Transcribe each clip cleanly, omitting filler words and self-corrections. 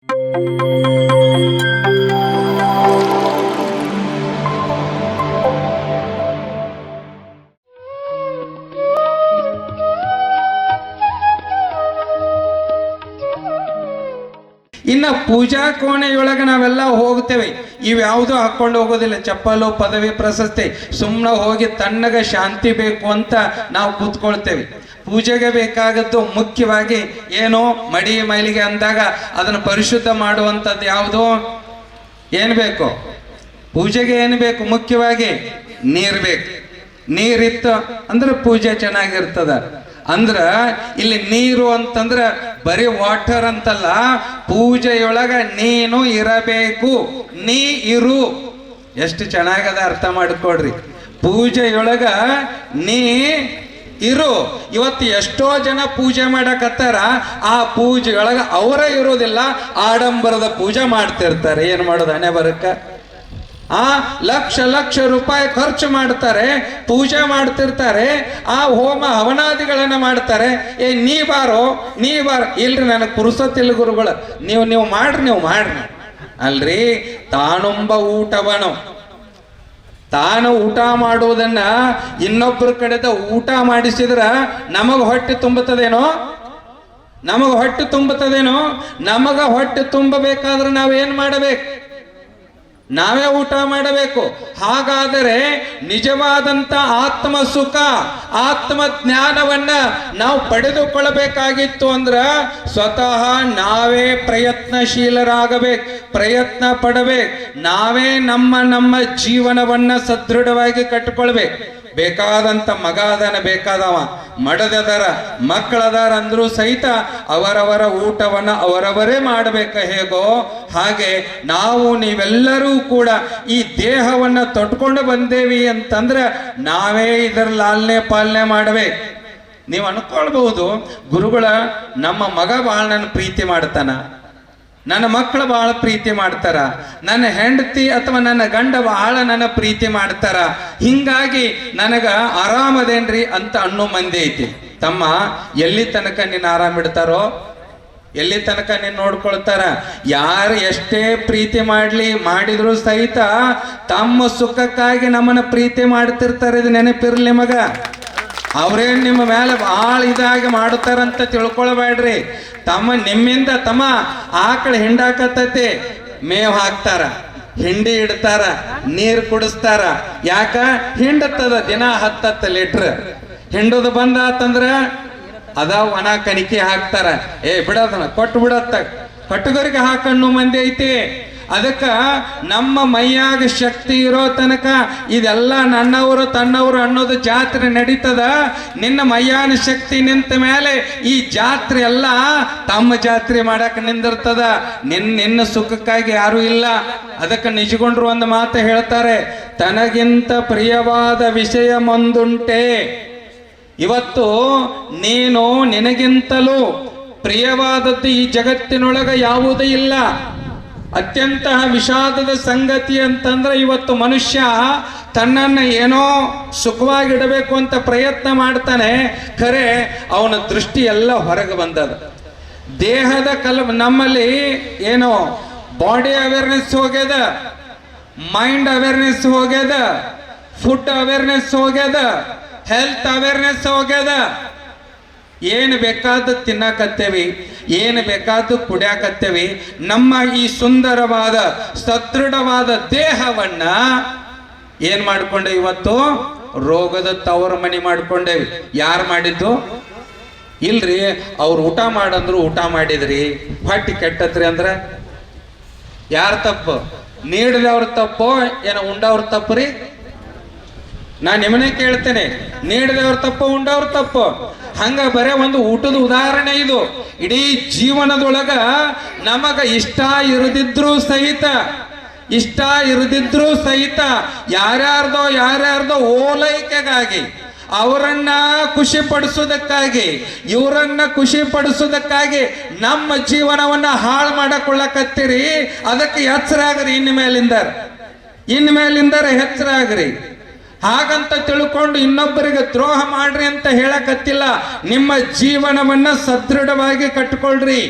ಇನ್ನು ಪೂಜಾ ಕೋಣೆಯೊಳಗೆ ನಾವೆಲ್ಲ ಹೋಗ್ತೇವೆ, ಇವ್ಯಾವುದೂ ಹಾಕೊಂಡು ಹೋಗೋದಿಲ್ಲ, ಚಪ್ಪಲು ಪದವಿ ಪ್ರಶಸ್ತಿ, ಸುಮ್ಮನೆ ಹೋಗಿ ತಣ್ಣಗೆ ಶಾಂತಿ ಬೇಕು ಅಂತ ನಾವು ಕೂತ್ಕೊಳ್ತೇವೆ. ಪೂಜೆಗೆ ಬೇಕಾಗದ್ದು ಮುಖ್ಯವಾಗಿ ಏನೋ ಮಡಿ ಮೈಲಿಗೆ ಅಂದಾಗ ಅದನ್ನು ಪರಿಶುದ್ಧ ಮಾಡುವಂಥದ್ದು ಯಾವುದು? ಏನು ಬೇಕು? ಪೂಜೆಗೆ ಏನು ಬೇಕು? ಮುಖ್ಯವಾಗಿ ನೀರು ಬೇಕು. ನೀರಿತ್ತು ಅಂದ್ರೆ ಪೂಜೆ ಚೆನ್ನಾಗಿರ್ತದ. ಅಂದ್ರ ಇಲ್ಲಿ ನೀರು ಅಂತಂದ್ರ ಬರೀ ವಾಟರ್ ಅಂತಲ್ಲ, ಪೂಜೆಯೊಳಗ ನೀನು ಇರಬೇಕು. ನೀ ಇರು. ಎಷ್ಟು ಚೆನ್ನಾಗದ, ಅರ್ಥ ಮಾಡಿಕೊಡ್ರಿ. ಪೂಜೆಯೊಳಗ ನೀ ಇರು. ಇವತ್ತು ಎಷ್ಟೋ ಜನ ಪೂಜೆ ಮಾಡಕತ್ತಾರ, ಆ ಪೂಜೆಯೊಳಗ ಅವರ ಇರೋದಿಲ್ಲ, ಆಡಂಬರದ ಪೂಜೆ ಮಾಡ್ತಿರ್ತಾರೆ. ಏನ್ ಮಾಡೋದು? ಹಣೆ ಬರಕ್ಕ ಲಕ್ಷ ಲಕ್ಷ ರೂಪಾಯಿ ಖರ್ಚು ಮಾಡ್ತಾರೆ, ಪೂಜೆ ಮಾಡ್ತಿರ್ತಾರೆ, ಆ ಹೋಮ ಹವನಾದಿಗಳನ್ನ ಮಾಡ್ತಾರೆ. ನೀ ಬಾರೋ ಇಲ್ರಿ, ನನಗೆ ಪುರುಸತ್ತಿಲ್ಲ ಗುರುಗಳು, ನೀವು ಮಾಡ್ರಿ ಅಲ್ರಿ. ತಾನುಂಬ ಊಟವನು ತಾನು ಊಟ ಮಾಡುವುದನ್ನ ಇನ್ನೊಬ್ಬರ ಕಡೆದ ಊಟ ಮಾಡಿಸಿದ್ರ ನಮಗ ಹೊಟ್ಟೆ ತುಂಬುತ್ತದೇನೋ? ನಮಗ ಹೊಟ್ಟೆ ತುಂಬಬೇಕಾದ್ರೆ ನಾವೇನ್ ಮಾಡಬೇಕು? ನಾವೇ ಊಟ ಮಾಡಬೇಕು. ಹಾಗಾದರೆ ನಿಜವಾದಂತ ಆತ್ಮ ಸುಖ, ಆತ್ಮ ಜ್ಞಾನವನ್ನ ನಾವು ಪಡೆದುಕೊಳ್ಳಬೇಕಾಗಿತ್ತು ಅಂದ್ರ ಸ್ವತಃ ನಾವೇ ಪ್ರಯತ್ನಶೀಲರಾಗಬೇಕು, ಪ್ರಯತ್ನ ಪಡಬೇಕು. ನಾವೇ ನಮ್ಮ ಜೀವನವನ್ನ ಸದೃಢವಾಗಿ ಕಟ್ಟಿಕೊಳ್ಬೇಕು. ಬೇಕಾದಂತ ಮಗ ಅದಾನ, ಬೇಕಾದವ ಮಡದದಾರ, ಮಕ್ಕಳದಾರ ಅಂದ್ರೂ ಸಹಿತ ಅವರವರ ಊಟವನ್ನ ಅವರವರೇ ಮಾಡಬೇಕ. ಹೇಗೋ ಹಾಗೆ ನಾವು ನೀವೆಲ್ಲರೂ ಕೂಡ ಈ ದೇಹವನ್ನ ತೊಟ್ಕೊಂಡು ಬಂದೇವಿ ಅಂತಂದ್ರೆ ನಾವೇ ಇದರ ಲಾಲನೆ ಪಾಲನೆ ಮಾಡಬೇಕು. ನೀವು ಅನ್ಕೊಳ್ಬಹುದು, ಗುರುಗಳ ನಮ್ಮ ಮಗ ಬಹಳ ನನ್ನ ಪ್ರೀತಿ ಮಾಡ್ತಾನ, ನನ್ನ ಮಕ್ಕಳು ಬಹಳ ಪ್ರೀತಿ ಮಾಡ್ತಾರ, ನನ್ನ ಹೆಂಡತಿ ಅಥವಾ ನನ್ನ ಗಂಡ ಬಹಳ ನನ್ನ ಪ್ರೀತಿ ಮಾಡ್ತಾರ, ಹಿಂಗಾಗಿ ನನಗ ಆರಾಮದೇನ್ರಿ ಅಂತ ಅನ್ನೋ ಮಂದಿ ಐತಿ. ತಮ್ಮ, ಎಲ್ಲಿ ತನಕ ನಿನ್ನ ಆರಾಮಿಡ್ತಾರೋ, ಎಲ್ಲಿ ತನಕ ನೀನ್ ನೋಡ್ಕೊಳ್ತಾರ? ಯಾರು ಎಷ್ಟೇ ಪ್ರೀತಿ ಮಾಡಿದ್ರು ಸಹಿತ ತಮ್ಮ ಸುಖಕ್ಕಾಗಿ ನಮ್ಮನ್ನ ಪ್ರೀತಿ ಮಾಡ್ತಿರ್ತಾರೆ. ಇದು ನೆನಪಿರ್ಲಿ ನಿಮಗ. ಅವ್ರೇನ್ ನಿಮ್ಮ ಮೇಲೆ ಬಹಳ ಇದಾಗಿ ಮಾಡುತ್ತಾರಂತ ತಿಳ್ಕೊಳ್ಬೇಡ್ರಿ. ನಿಮ್ಮಿಂದ ಆಕಳ ಹಿಂಡಾಕತ್ತೈತಿ, ಮೇವ್ ಹಾಕ್ತಾರ, ಹಿಂಡಿ ಇಡ್ತಾರ, ನೀರು ಕುಡಿಸ್ತಾರ. ಯಾಕ? ಹಿಂಡತ್ತದ ದಿನ 10 ಲೀಟ್ರ್. ಹಿಂಡೋದು ಬಂದಾತಂದ್ರ ಅದ ಒಣ ಕಣಿಕೆ ಹಾಕ್ತಾರ. ಬಿಡೋದನ್ನ ಕೊಟ್ಟು ಬಿಡತ್ತ, ಕಟ್ಟುಗರಿಗೆ ಹಾಕಣ್ಣು ಮಂದಿ ಐತಿ. ಅದಕ್ಕ ನಮ್ಮ ಮೈಯಾಗ ಶಕ್ತಿ ಇರೋ ತನಕ ಇದೆಲ್ಲ ನನ್ನವರು ತನ್ನವರು ಅನ್ನೋದು ಜಾತ್ರೆ ನಡೀತದ. ನಿನ್ನ ಮೈಯಾನ ಶಕ್ತಿ ನಿಂತ ಮೇಲೆ ಈ ಜಾತ್ರೆ ಎಲ್ಲ ತಮ್ಮ ಜಾತ್ರೆ ಮಾಡಕ್ ನಿಂದಿರ್ತದ. ನಿನ್ನ ಸುಖಕ್ಕಾಗಿ ಯಾರು ಇಲ್ಲ. ಅದಕ್ಕೆ ನಿಜಗೊಂಡ್ರು ಒಂದು ಮಾತು ಹೇಳ್ತಾರೆ, ತನಗಿಂತ ಪ್ರಿಯವಾದ ವಿಷಯ ಮುಂದುಂಟೆ. ಇವತ್ತು ನೀನು ನಿನಗಿಂತಲೂ ಪ್ರಿಯವಾದದ್ದು ಈ ಜಗತ್ತಿನೊಳಗ ಯಾವುದೂ ಇಲ್ಲ. ಅತ್ಯಂತ ವಿಷಾದದ ಸಂಗತಿ ಅಂತಂದ್ರೆ ಇವತ್ತು ಮನುಷ್ಯ ತನ್ನನ್ನು ಏನೋ ಸುಖವಾಗಿಡಬೇಕು ಅಂತ ಪ್ರಯತ್ನ ಮಾಡ್ತಾನೆ, ಖರೆ ಅವನ ದೃಷ್ಟಿ ಎಲ್ಲ ಹೊರಗೆ ಬಂದದ. ದೇಹದ ನಮ್ಮಲ್ಲಿ ಏನೋ ಬಾಡಿ ಅವೇರ್ನೆಸ್ ಹೋಗ್ಯದ, ಮೈಂಡ್ ಅವೇರ್ನೆಸ್ ಹೋಗ್ಯದ, ಫುಡ್ ಅವೇರ್ನೆಸ್ ಹೋಗ್ಯದ, ಹೆಲ್ತ್ ಅವೇರ್ನೆಸ್ ಹೋಗ್ಯದ. ಏನು ಬೇಕಾದ ತಿನ್ನಕತ್ತೇವಿ, ಏನು ಬೇಕಾದ ಕುಡಿಯಾಕತ್ತೇವಿ. ನಮ್ಮ ಈ ಸುಂದರವಾದ ಸದೃಢವಾದ ದೇಹವನ್ನ ಏನ್ ಮಾಡ್ಕೊಂಡೆ? ಇವತ್ತು ರೋಗದ ತವರ ಮನೆ ಮಾಡ್ಕೊಂಡೇವಿ. ಯಾರು ಮಾಡಿದ್ದು? ಇಲ್ರಿ, ಅವ್ರು ಊಟ ಮಾಡಂದ್ರು ಊಟ ಮಾಡಿದ್ರಿ, ಹೊಟ್ಟಿ ಕೆಟ್ಟತ್ರಿ ಅಂದ್ರೆ ಯಾರ ತಪ್ಪು? ನೀಡಿದವ್ರ ತಪ್ಪೋ ಏನೋ ಉಂಡವ್ರ ತಪ್ಪು ರೀ? ನಾ ನಿಮ್ಮನ್ನೇ ಕೇಳ್ತೇನೆ, ನೀಡಿದವ್ರ ತಪ್ಪು ಉಂಡವ್ರ ತಪ್ಪು? ಹಂಗ ಬರೇ ಒಂದು ಊಟದ ಉದಾಹರಣೆ ಇದು. ಇಡೀ ಜೀವನದೊಳಗ ನಮಗ ಇಷ್ಟ ಇರದಿದ್ರು ಸಹಿತ ಯಾರ್ಯಾರ್ದೋ ಓಲೈಕೆಗಾಗಿ, ಅವರನ್ನ ಖುಷಿ ಪಡಿಸೋದಕ್ಕಾಗಿ, ಇವರನ್ನ ಖುಷಿ ಪಡಿಸೋದಕ್ಕಾಗಿ ನಮ್ಮ ಜೀವನವನ್ನ ಹಾಳು ಮಾಡಕೊಳ್ಳಕತ್ತೀರಿ. ಅದಕ್ಕೆ ಎಚ್ಚರಾಗ್ರಿ. ಇನ್ನು ಮೇಲಿಂದರ ಎಚ್ಚರಾಗ್ರಿ. ಹಾಗಂತ ತಿಳ್ಕೊಂಡು ಇನ್ನೊಬ್ಬರಿಗೆ ದ್ರೋಹ ಮಾಡ್ರಿ ಅಂತ ಹೇಳಕತ್ತಿಲ್ಲ. ನಿಮ್ಮ ಜೀವನವನ್ನ ಸದೃಢವಾಗಿ ಕಟ್ಟಿಕೊಳ್ಳ್ರಿ.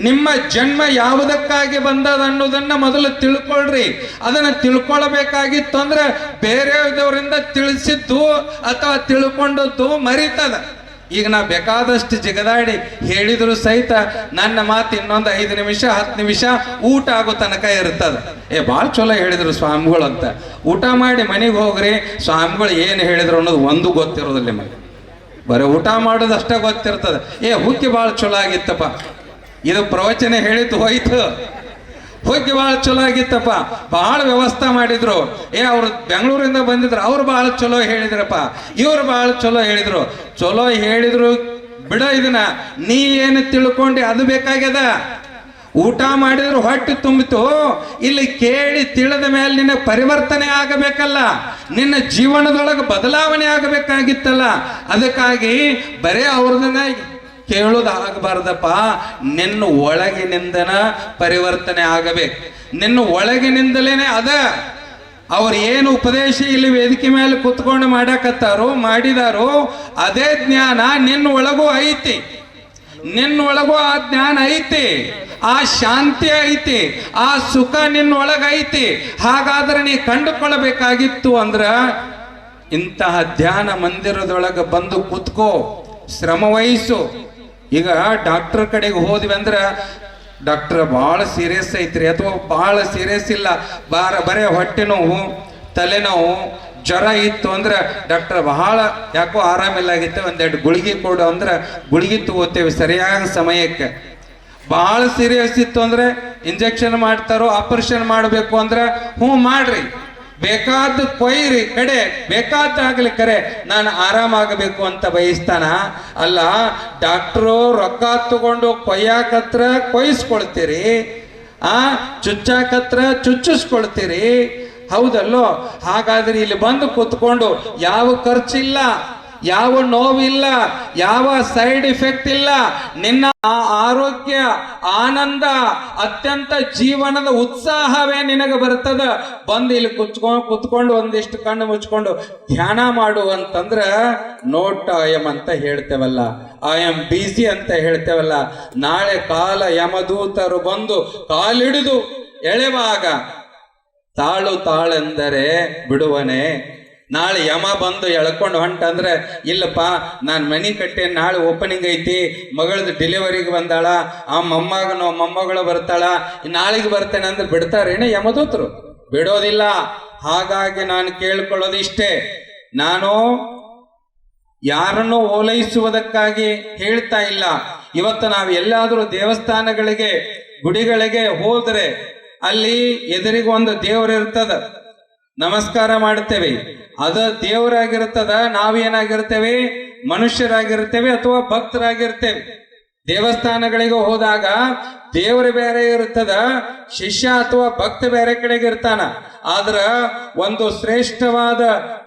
ನಿಮ್ಮ ಜನ್ಮ ಯಾವುದಕ್ಕಾಗಿ ಬಂದದ ಅನ್ನೋದನ್ನ ಮೊದಲು ತಿಳ್ಕೊಳ್ರಿ. ಅದನ್ನ ತಿಳ್ಕೊಳ್ಬೇಕಾಗಿತ್ತು ಅಂದ್ರೆ ಬೇರೆಯವರಿಂದ ತಿಳಿಸಿದ್ದು ಅಥವಾ ತಿಳ್ಕೊಂಡದ್ದು ಮರಿತದ. ಈಗ ನಾ ಬೇಕಾದಷ್ಟು ಜಿಗದಾಡಿ ಹೇಳಿದ್ರು ಸಹಿತ ನನ್ನ ಮಾತು ಇನ್ನೊಂದು 5 ನಿಮಿಷ 10 ನಿಮಿಷ ಊಟ ಆಗೋ ತನಕ ಇರ್ತದ. ಭಾಳ ಚಲೋ ಹೇಳಿದ್ರು ಸ್ವಾಮಿಗಳು ಅಂತ. ಊಟ ಮಾಡಿ ಮನೆಗೆ ಹೋಗ್ರಿ, ಸ್ವಾಮಿಗಳು ಏನು ಹೇಳಿದ್ರು ಅನ್ನೋದು ಒಂದು ಗೊತ್ತಿರೋದಿಲ್ಲ ನಿಮಗೆ. ಬರೀ ಊಟ ಮಾಡೋದು ಅಷ್ಟೇ ಗೊತ್ತಿರ್ತದೆ. ಹುಕ್ಕಿ ಭಾಳ ಚಲೋ ಆಗಿತ್ತಪ್ಪ, ಇದು ಪ್ರವಚನ ಹೇಳಿದ್ದು ಹೋಯ್ತು, ಹುಕ್ಕಿ ಭಾಳ ಚಲೋ ಆಗಿತ್ತಪ್ಪ, ಭಾಳ ವ್ಯವಸ್ಥೆ ಮಾಡಿದ್ರು. ಅವ್ರು ಬೆಂಗಳೂರಿಂದ ಬಂದಿದ್ರು, ಅವ್ರು ಭಾಳ ಚಲೋ ಹೇಳಿದ್ರಪ್ಪ, ಇವ್ರು ಭಾಳ ಚಲೋ ಹೇಳಿದ್ರು. ಚಲೋ ಹೇಳಿದ್ರು ಬಿಡ, ಇದನ್ನ ನೀ ಏನು ತಿಳ್ಕೊಂಡಿ ಅದು ಬೇಕಾಗ್ಯದ. ಊಟ ಮಾಡಿದ್ರು ಹೊಟ್ಟೆ ತುಂಬಿತು, ಇಲ್ಲಿ ಕೇಳಿ ತಿಳಿದ ಮೇಲೆ ನಿನ್ನ ಪರಿವರ್ತನೆ ಆಗಬೇಕಲ್ಲ, ನಿನ್ನ ಜೀವನದೊಳಗೆ ಬದಲಾವಣೆ ಆಗಬೇಕಾಗಿತ್ತಲ್ಲ. ಅದಕ್ಕಾಗಿ ಬರೇ ಅವ್ರದನ್ನ ಕೇಳೋದು ಆಗಬಾರ್ದಪ್ಪ, ನಿನ್ನ ಒಳಗಿನಿಂದನ ಪರಿವರ್ತನೆ ಆಗಬೇಕು. ನಿನ್ನ ಒಳಗಿನಿಂದಲೇನೆ ಅದ. ಅವ್ರು ಏನು ಉಪದೇಶ ಇಲ್ಲಿ ವೇದಿಕೆ ಮೇಲೆ ಕುತ್ಕೊಂಡು ಮಾಡಿದಾರೋ ಅದೇ ಜ್ಞಾನ ನಿನ್ನ ಒಳಗೂ ಐತಿ. ನಿನ್ನೊಳಗೂ ಆ ಜ್ಞಾನ ಐತಿ, ಆ ಶಾಂತಿ ಐತಿ, ಆ ಸುಖ ನಿನ್ನೊಳಗ ಐತಿ. ಹಾಗಾದ್ರೆ ನೀ ಕಂಡುಕೊಳ್ಳಬೇಕಾಗಿತ್ತು ಅಂದ್ರ ಇಂತಹ ಧ್ಯಾನ ಮಂದಿರದೊಳಗೆ ಬಂದು ಕೂತ್ಕೋ, ಶ್ರಮ ವಹಿಸು. ಈಗ ಡಾಕ್ಟರ್ ಕಡೆಗೆ ಹೋದ್ವಿ ಅಂದ್ರೆ ಡಾಕ್ಟರ್ ಭಾಳ ಸೀರಿಯಸ್ ಐತ್ರಿ ಅಥವಾ ಭಾಳ ಸೀರಿಯಸ್ ಇಲ್ಲ, ಬರೇ ಹೊಟ್ಟೆ ನೋವು, ತಲೆನೋವು, ಜ್ವರ ಇತ್ತು ಅಂದ್ರೆ ಡಾಕ್ಟರ್ ಬಹಳ ಯಾಕೋ ಆರಾಮಿಲ್ಲಾಗಿತ್ತೆ, ಒಂದೆರಡು ಗುಳಿಗೆ ಕೊಡು ಅಂದ್ರೆ ಗುಳಿಗೆ ತಗೋತೇವೆ ಸರಿಯಾದ ಸಮಯಕ್ಕೆ. ಭಾಳ ಸೀರಿಯಸ್ ಇತ್ತು ಅಂದ್ರೆ ಇಂಜೆಕ್ಷನ್ ಮಾಡ್ತಾರೋ, ಆಪರೇಷನ್ ಮಾಡಬೇಕು ಅಂದ್ರೆ ಮಾಡ್ರಿ, ಬೇಕಾದ ಕೊಯ್ರಿ ಕಡೆ, ಬೇಕಾದಾಗಲಿ ಕರೆ, ನಾನು ಆರಾಮಾಗಬೇಕು ಅಂತ ಬಯಸ್ತಾನ. ಅಲ್ಲ, ಡಾಕ್ಟ್ರು ರೊಕ್ಕ ತಗೊಂಡು ಕೊಯ್ಯಾಕತ್ರ ಕೊಯ್ಸ್ಕೊಳ್ತೀರಿ, ಚುಚ್ಚಾಕತ್ರ ಚುಚ್ಚಿಸ್ಕೊಳ್ತೀರಿ, ಹೌದಲ್ಲೋ? ಹಾಗಾದ್ರೆ ಇಲ್ಲಿ ಬಂದು ಕೂತ್ಕೊಂಡು ಯಾವ ಖರ್ಚಿಲ್ಲ, ಯಾವ ನೋವಿಲ್ಲ, ಯಾವ ಸೈಡ್ ಇಫೆಕ್ಟ್ ಇಲ್ಲ, ನಿನ್ನ ಆರೋಗ್ಯ, ಆನಂದ, ಅತ್ಯಂತ ಜೀವನದ ಉತ್ಸಾಹವೇ ನಿನಗೆ ಬರ್ತದ. ಬಂದು ಇಲ್ಲಿ ಕುತ್ಕೊಂಡು ಒಂದಿಷ್ಟು ಕಣ್ಣು ಮುಚ್ಕೊಂಡು ಧ್ಯಾನ ಮಾಡು ಅಂತಂದ್ರ ನೋಟ್ ಐ ಎಮ್ ಅಂತ ಹೇಳ್ತೇವಲ್ಲ, ಐ ಎಮ್ ಬಿಸಿ ಅಂತ ಹೇಳ್ತೇವಲ್ಲ. ನಾಳೆ ಕಾಲ ಯಮದೂತರು ಬಂದು ಕಾಲಿಡಿದು ಎಳೆವಾಗ ತಾಳೆಂದರೆ ಬಿಡುವನೆ. ನಾಳೆ ಯಮ ಬಂದು ಎಳ್ಕೊಂಡು ಹೊಂಟಂದ್ರೆ ಇಲ್ಲಪ್ಪ ನಾನು ಮನೆ ಕಟ್ಟೆ, ನಾಳೆ ಓಪನಿಂಗ್ ಐತಿ, ಮಗಳದ್ದು ಡೆಲಿವರಿಗೆ ಬಂದಾಳ, ಆ ಮೊಮ್ಮಗಳು ಬರ್ತಾಳ, ನಾಳೆಗೆ ಬರ್ತೇನೆ ಅಂದ್ರೆ ಬಿಡ್ತಾರೇನೆ ಯಮದೂತರು? ಬಿಡೋದಿಲ್ಲ. ಹಾಗಾಗಿ ನಾನು ಕೇಳ್ಕೊಳ್ಳೋದು ಇಷ್ಟೇ, ನಾನು ಯಾರನ್ನೂ ಓಲೈಸುವುದಕ್ಕಾಗಿ ಹೇಳ್ತಾ ಇಲ್ಲ. ಇವತ್ತು ನಾವು ಎಲ್ಲಾದರೂ ದೇವಸ್ಥಾನಗಳಿಗೆ, ಗುಡಿಗಳಿಗೆ ಹೋದ್ರೆ ಅಲ್ಲಿ ಎದುರಿಗೆ ಒಂದು ದೇವರು ಇರ್ತದ, ನಮಸ್ಕಾರ ಮಾಡ್ತೇವೆ, ಅದ ದೇವರಾಗಿರ್ತದ. ನಾವೇನಾಗಿರ್ತೇವೆ? ಮನುಷ್ಯರಾಗಿರ್ತೇವೆ ಅಥವಾ ಭಕ್ತರಾಗಿರ್ತೇವೆ. ದೇವಸ್ಥಾನಗಳಿಗೆ ಹೋದಾಗ ದೇವರು ಬೇರೆ ಇರ್ತದ, ಶಿಷ್ಯ ಅಥವಾ ಭಕ್ತ ಬೇರೆ ಕಡೆಗೆ ಇರ್ತಾನ. ಆದ್ರ ಒಂದು ಶ್ರೇಷ್ಠವಾದ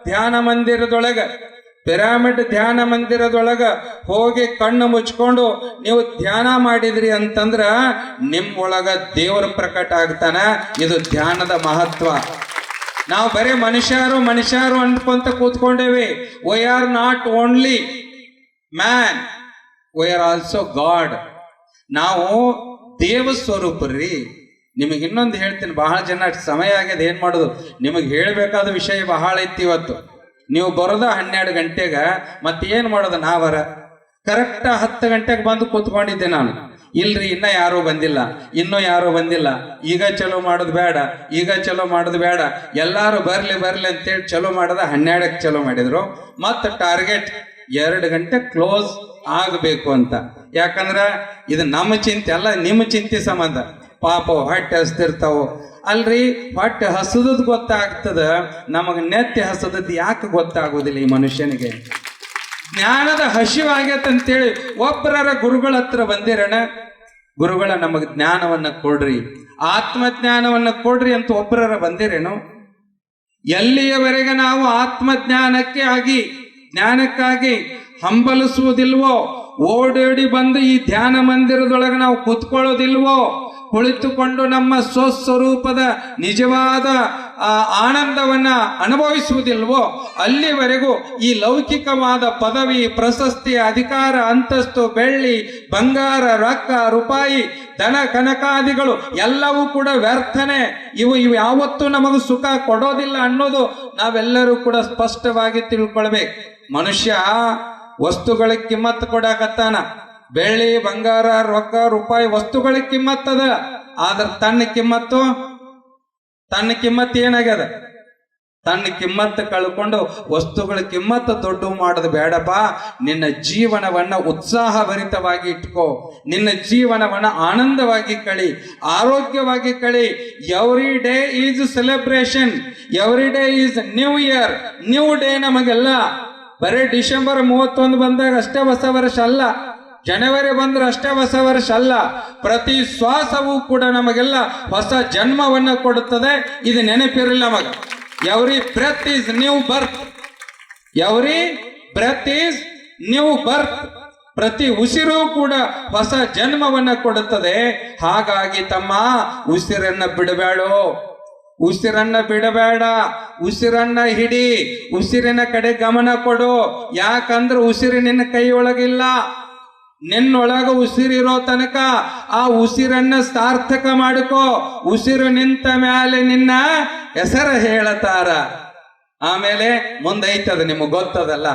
ಧ್ಯಾನ ಮಂದಿರದೊಳಗ, ಪಿರಾಮಿಡ್ ಧ್ಯಾನ ಮಂದಿರದೊಳಗ ಹೋಗಿ ಕಣ್ಣು ಮುಚ್ಕೊಂಡು ನೀವು ಧ್ಯಾನ ಮಾಡಿದ್ರಿ ಅಂತಂದ್ರ ನಿಮ್ಮೊಳಗ ದೇವರ ಪ್ರಕಟ ಆಗ್ತಾನ. ಇದು ಧ್ಯಾನದ ಮಹತ್ವ. ನಾವು ಬರೀ ಮನುಷ್ಯರು ಅನ್ಕೊಂತ ಕೂತ್ಕೊಂಡೇವಿ. We are not only man, we are also god. ನಾವು ದೇವ ಸ್ವರೂಪರಿ. ನಿಮಗೆ ಇನ್ನೊಂದು ಹೇಳ್ತೀನಿ, ಬಹಳ ಜನ ಸಮಯ ಆಗ್ಯದ, ಏನ್ ಮಾಡೋದು, ನಿಮಗೆ ಹೇಳಬೇಕಾದ ವಿಷಯ ಬಹಳ ಐತಿ. ಇವತ್ತು ನೀವು ಬರೋದ 12 ಗಂಟೆಗೆ, ಮತ್ತೆ ಏನು ಮಾಡೋದು? ನಾವರ ಕರೆಕ್ಟ್ 10 ಗಂಟೆಗೆ ಬಂದು ಕೂತ್ಕೊಂಡಿದ್ದೆ ನಾನು. ಇಲ್ರಿ, ಇನ್ನ ಯಾರೂ ಬಂದಿಲ್ಲ, ಇನ್ನೂ ಯಾರೂ ಬಂದಿಲ್ಲ, ಈಗ ಚಲೋ ಮಾಡೋದು ಬೇಡ, ಈಗ ಚಲೋ ಮಾಡೋದು ಬೇಡ, ಎಲ್ಲಾರು ಬರ್ಲಿ ಅಂತೇಳಿ ಚಲೋ ಮಾಡೋದ 12ಕ್ಕೆ ಚಲೋ ಮಾಡಿದ್ರು. ಮತ್ತೆ ಟಾರ್ಗೆಟ್ 2 ಗಂಟೆ ಕ್ಲೋಸ್ ಆಗಬೇಕು ಅಂತ. ಯಾಕಂದ್ರ ಇದು ನಮ್ಮ ಚಿಂತೆ ಅಲ್ಲ, ನಿಮ್ಮ ಚಿಂತೆ ಸಂಬಂಧ. ಪಾಪ ಹೊಟ್ಟೆ ಹಸ್ತಿರ್ತಾವು ಅಲ್ರಿ, ಹೊಟ್ಟೆ ಹಸದದ್ ಗೊತ್ತಾಗ್ತದ, ನಮಗೆ ನೆತ್ತಿ ಹಸದದ್ದು ಯಾಕೆ ಗೊತ್ತಾಗೋದಿಲ್ಲ ಈ ಮನುಷ್ಯನಿಗೆ? ಜ್ಞಾನದ ಹಸಿವಾಗ್ಯತಂತೇಳಿ ಒಬ್ಬರ ಗುರುಗಳ ಹತ್ರ ಬಂದಿರಣ, ಗುರುಗಳ ನಮಗೆ ಜ್ಞಾನವನ್ನ ಕೊಡ್ರಿ, ಆತ್ಮಜ್ಞಾನವನ್ನ ಕೊಡ್ರಿ ಅಂತ ಒಬ್ಬರ ಬಂದಿರೇನು? ಎಲ್ಲಿಯವರೆಗೆ ನಾವು ಜ್ಞಾನಕ್ಕಾಗಿ ಹಂಬಲಿಸುವುದಿಲ್ವೋ, ಓಡೋಡಿ ಬಂದು ಈ ಧ್ಯಾನ ಮಂದಿರದೊಳಗೆ ನಾವು ಕೂತ್ಕೊಳ್ಳೋದಿಲ್ವೋ, ಕುಳಿತುಕೊಂಡು ನಮ್ಮ ಸ್ವಸ್ವರೂಪದ ನಿಜವಾದ ಆನಂದವನ್ನ ಅನುಭವಿಸುವುದಿಲ್ವೋ, ಅಲ್ಲಿವರೆಗೂ ಈ ಲೌಕಿಕವಾದ ಪದವಿ, ಪ್ರಶಸ್ತಿ, ಅಧಿಕಾರ, ಅಂತಸ್ತು, ಬೆಳ್ಳಿ, ಬಂಗಾರ, ರೊಕ್ಕ, ರೂಪಾಯಿ ಧನ ಕನಕಾದಿಗಳು ಎಲ್ಲವೂ ಕೂಡ ವ್ಯರ್ಥನೆ, ಇವು ಯಾವತ್ತೂ ನಮಗೂ ಸುಖ ಕೊಡೋದಿಲ್ಲ ಅನ್ನೋದು ನಾವೆಲ್ಲರೂ ಕೂಡ ಸ್ಪಷ್ಟವಾಗಿ ತಿಳ್ಕೊಳ್ಬೇಕು. ಮನುಷ್ಯ ವಸ್ತುಗಳಿಗೆ ಕಿಮ್ಮತ್ತು ಕೊಡಕತ್ತಾನ, ಬೆಳ್ಳಿ ಬಂಗಾರ ರೊಕ್ಕ ರೂಪಾಯಿ ವಸ್ತುಗಳಿಗೆ ಕಿಮ್ಮತ್ತದ, ಆದ್ರೆ ತನ್ನ ಕಿಮ್ಮತ್ತು ಏನಾಗ್ಯದ? ತನ್ನ ಕಿಮ್ಮತ್ತು ಕಳ್ಕೊಂಡು ವಸ್ತುಗಳ ಕಿಮ್ಮತ್ತು ದೊಡ್ಡ ಮಾಡೋದು ಬೇಡಪ್ಪ. ನಿನ್ನ ಜೀವನವನ್ನ ಉತ್ಸಾಹಭರಿತವಾಗಿ ಇಟ್ಕೋ, ನಿನ್ನ ಜೀವನವನ್ನ ಆನಂದವಾಗಿ ಕಳಿ, ಆರೋಗ್ಯವಾಗಿ ಕಳಿ. Every day is celebration, every day is new year, new day. ನಮಗೆಲ್ಲ ಬರೀ ಡಿಸೆಂಬರ್ 31 ಬಂದಾಗ ಅಷ್ಟೇ ಹೊಸ ವರ್ಷ ಅಲ್ಲ, ಜನವರಿ ಬಂದ್ರೆ ಅಷ್ಟೇ ಹೊಸ ವರ್ಷ ಅಲ್ಲ. ಪ್ರತಿ ಶ್ವಾಸವೂ ಕೂಡ ನಮಗೆಲ್ಲ ಹೊಸ ಜನ್ಮವನ್ನ ಕೊಡುತ್ತದೆ. ಇದು ನೆನಪಿರಲಿ ನಮಗ. Every breath is new birth, every breath is new birth. ಪ್ರತಿ ಉಸಿರು ಕೂಡ ಹೊಸ ಜನ್ಮವನ್ನ ಕೊಡುತ್ತದೆ. ಹಾಗಾಗಿ ತಮ್ಮ ಉಸಿರನ್ನ ಬಿಡಬೇಡ, ಉಸಿರನ್ನ ಹಿಡಿ, ಉಸಿರಿನ ಕಡೆ ಗಮನ ಕೊಡು. ಯಾಕಂದ್ರೆ ಉಸಿರು ನಿನ್ನ ಕೈಯೊಳಗಿಲ್ಲ, ನಿನ್ನೊಳಗ ಉಸಿರಿರೋ ತನಕ ಆ ಉಸಿರನ್ನ ಸಾರ್ಥಕ ಮಾಡಿಕೋ. ಉಸಿರು ನಿಂತ ಮೇಲೆ ನಿನ್ನ ಹೆಸರು ಹೇಳತಾರ, ಆಮೇಲೆ ಮುಂದೈತದ ನಿಮಗೆ ಗೊತ್ತದಲ್ಲ.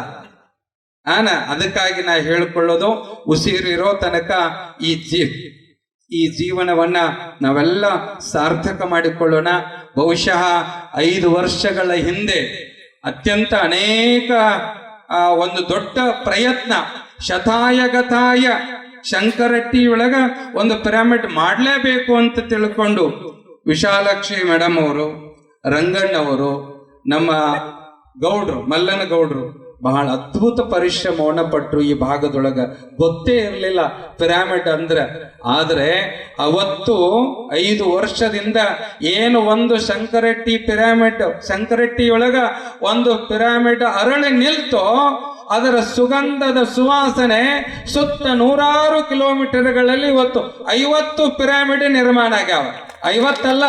ಅದಕ್ಕಾಗಿ ನಾ ಹೇಳ್ಕೊಳ್ಳೋದು, ಉಸಿರಿರೋ ತನಕ ಈ ಜೀವನವನ್ನ ನಾವೆಲ್ಲ ಸಾರ್ಥಕ ಮಾಡಿಕೊಳ್ಳೋಣ. ಬಹುಶಃ 5 ವರ್ಷಗಳ ಹಿಂದೆ ಅತ್ಯಂತ ಅನೇಕ ಒಂದು ದೊಡ್ಡ ಪ್ರಯತ್ನ, ಶತಾಯ ಶಂಕರಟ್ಟಿಯೊಳಗ ಒಂದು ಪಿರಮಿಡ್ ಮಾಡಲೇಬೇಕು ಅಂತ ತಿಳ್ಕೊಂಡು ವಿಶಾಲಾಕ್ಷಿ ಮೇಡಮ್ ಅವರು, ರಂಗಣ್ಣವರು, ನಮ್ಮ ಗೌಡ್ರು, ಮಲ್ಲನ ಗೌಡ್ರು ಬಹಳ ಅದ್ಭುತ ಪರಿಶ್ರಮವನ್ನ ಪಟ್ಟರು. ಈ ಭಾಗದೊಳಗ ಗೊತ್ತೇ ಇರಲಿಲ್ಲ ಪಿರಾಮಿಡ್ ಅಂದ್ರೆ. ಆದ್ರೆ ಅವತ್ತು 5 ವರ್ಷದಿಂದ ಏನು ಒಂದು ಶಂಕರಟ್ಟಿಯೊಳಗ ಒಂದು ಪಿರಾಮಿಡ್ ಅರಳಿ ನಿಲ್ತೋ, ಅದರ ಸುಗಂಧದ ಸುವಾಸನೆ ಸುತ್ತ 100 ಕಿಲೋಮೀಟರ್ಗಳಲ್ಲಿ ಇವತ್ತು 50 ಪಿರಾಮಿಡ್ ನಿರ್ಮಾಣ ಆಗ್ಯಾವ. 50 ಅಲ್ಲ,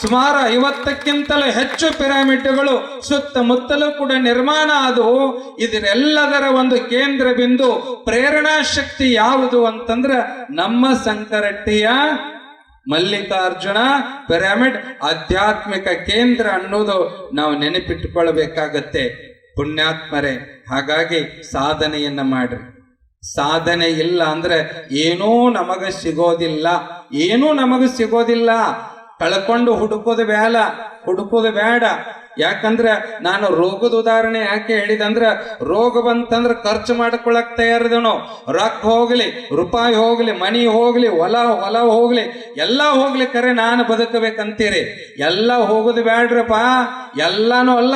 ಸುಮಾರು 50ಕ್ಕಿಂತಲೂ ಹೆಚ್ಚು ಪಿರಾಮಿಡ್ಗಳು ಸುತ್ತಮುತ್ತಲೂ ಕೂಡ ನಿರ್ಮಾಣ ಆದವು. ಇದರೆಲ್ಲದರ ಒಂದು ಕೇಂದ್ರ ಬಿಂದು, ಪ್ರೇರಣಾ ಶಕ್ತಿ ಯಾವುದು ಅಂತಂದ್ರೆ ನಮ್ಮ ಶಂಕರಟ್ಟಿಯ ಮಲ್ಲಿಕಾರ್ಜುನ ಪಿರಾಮಿಡ್ ಆಧ್ಯಾತ್ಮಿಕ ಕೇಂದ್ರ ಅನ್ನೋದು ನಾವು ನೆನಪಿಟ್ಟುಕೊಳ್ಬೇಕಾಗತ್ತೆ ಪುಣ್ಯಾತ್ಮರೇ. ಹಾಗಾಗಿ ಸಾಧನೆಯನ್ನ ಮಾಡ್ರಿ. ಸಾಧನೆ ಇಲ್ಲ ಅಂದ್ರೆ ಏನೂ ನಮಗೆ ಸಿಗೋದಿಲ್ಲ. ಕಳ್ಕೊಂಡು ಹುಡುಕೋದು ಬೇಡ. ಯಾಕಂದ್ರೆ ನಾನು ರೋಗದ ಉದಾಹರಣೆ ಯಾಕೆ ಹೇಳಿದಂದ್ರ, ರೋಗ ಬಂತಂದ್ರೆ ಖರ್ಚು ಮಾಡ್ಕೊಳಕ್ ತಯಾರಿದನು. ರೊಕ್ಕ ಹೋಗ್ಲಿ, ರೂಪಾಯಿ ಹೋಗ್ಲಿ, ಮನಿ ಹೋಗ್ಲಿ, ಹೊಲ ಹೋಗ್ಲಿ, ಎಲ್ಲ ಹೋಗ್ಲಿ, ಕರೆ ನಾನು ಬದುಕಬೇಕಂತೀರಿ. ಎಲ್ಲ ಹೋಗುದು ಬೇಡ್ರಪ್ಪ. ಎಲ್ಲಾನು ಅಲ್ಲ,